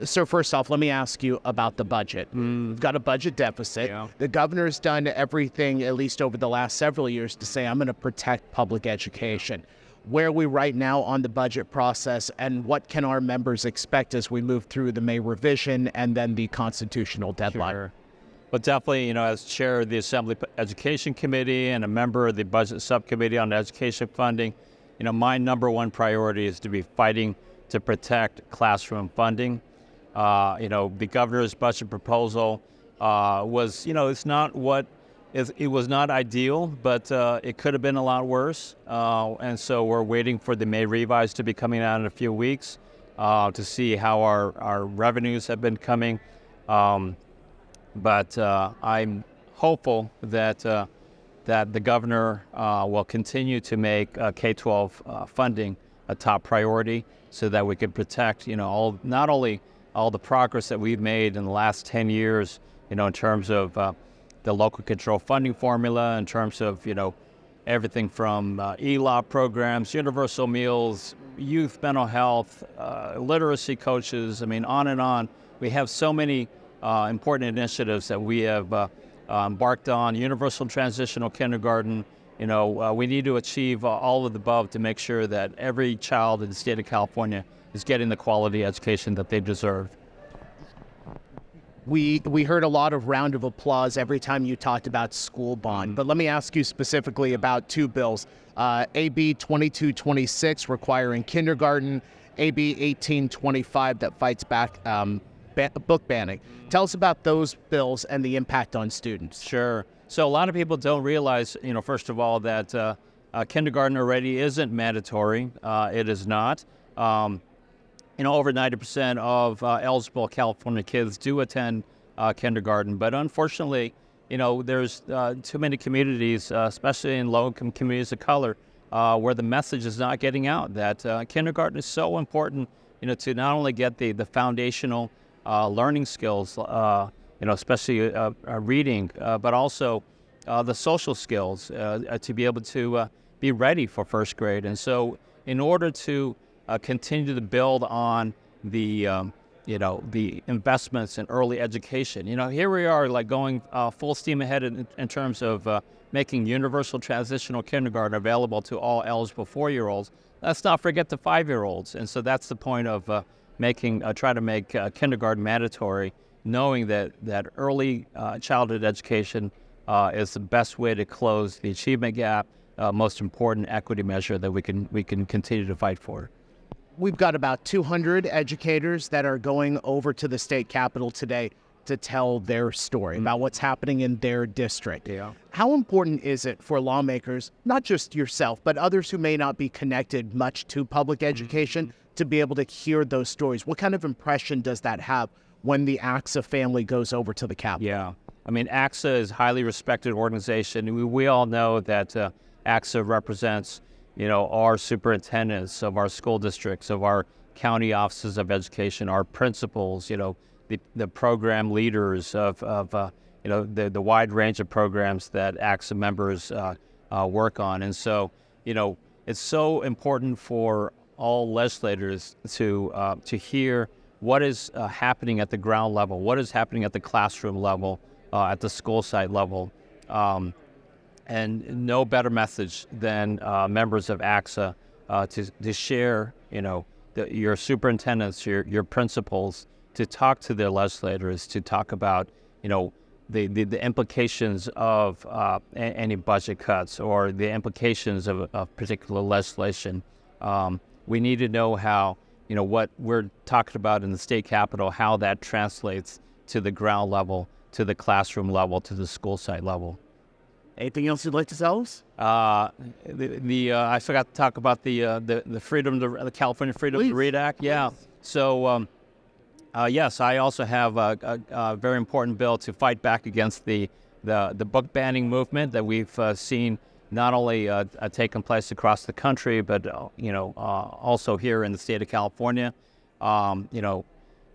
So first off, let me ask you about the budget. We've got a budget deficit. Yeah. The governor's done everything, at least over the last several years, to say, I'm going to protect public education. Where are we right now on the budget process, and what can our members expect as we move through the May revision and then the constitutional deadline? Sure. But definitely, as chair of the Assembly Education Committee and a member of the Budget Subcommittee on Education Funding, my number one priority is to be fighting to protect classroom funding. The governor's budget proposal was, it's not it was not ideal, but it could have been a lot worse. And so we're waiting for the May revise to be coming out in a few weeks to see how our revenues have been coming. But I'm hopeful that the governor will continue to make K-12 funding a top priority so that we can protect, not only all the progress that we've made in the last 10 years, in terms of the local control funding formula, in terms of, everything from ELA programs, universal meals, youth mental health, literacy coaches, on and on. We have so many important initiatives that we have embarked on. Universal transitional kindergarten. We need to achieve all of the above to make sure that every child in the state of California is getting the quality education that they deserve. We heard a lot of round of applause every time you talked about school bond, but let me ask you specifically about two bills. AB 2226 requiring kindergarten, AB 1825 that fights back book banning. Tell us about those bills and the impact on students. Sure. So a lot of people don't realize, first of all, that kindergarten already isn't mandatory. It is not. Over 90% of eligible California kids do attend kindergarten, but unfortunately, there's too many communities, especially in low-income communities of color, where the message is not getting out that kindergarten is so important, to not only get the foundational learning skills, especially reading, but also the social skills to be able to be ready for first grade. And so in order to continue to build on the investments in early education. Here we are going full steam ahead in terms of making universal transitional kindergarten available to all eligible 4-year-olds. Let's not forget the 5-year-olds. And so that's the point of try to make kindergarten mandatory, knowing that early childhood education is the best way to close the achievement gap, most important equity measure that we can continue to fight for. We've got about 200 educators that are going over to the state capitol today to tell their story about what's happening in their district. Yeah. How important is it for lawmakers, not just yourself, but others who may not be connected much to public education, to be able to hear those stories? What kind of impression does that have when the ACSA family goes over to the capitol? Yeah. ACSA is a highly respected organization. We all know that ACSA represents our superintendents of our school districts, of our county offices of education, our principals, the program leaders of the wide range of programs that ACSA members work on. And so, it's so important for all legislators to hear what is happening at the ground level, what is happening at the classroom level, at the school site level. And no better message than members of ACSA to share, your superintendents, your principals, to talk to their legislators, to talk about, the implications of any budget cuts or the implications of particular legislation. We need to know how, what we're talking about in the state capitol, how that translates to the ground level, to the classroom level, to the school site level. Anything else you'd like to tell us? I forgot to talk about the California Freedom to Read Act. Yeah. So, yes, I also have a very important bill to fight back against the book banning movement that we've seen not only taking place across the country, but also here in the state of California. The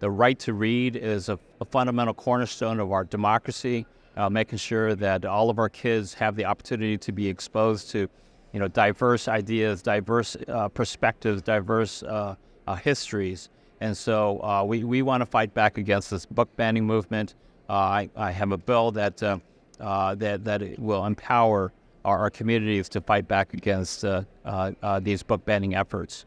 right to read is a fundamental cornerstone of our democracy. Making sure that all of our kids have the opportunity to be exposed to, diverse ideas, diverse perspectives, diverse histories, And so we want to fight back against this book banning movement. I have a bill that it will empower our communities to fight back against these book banning efforts.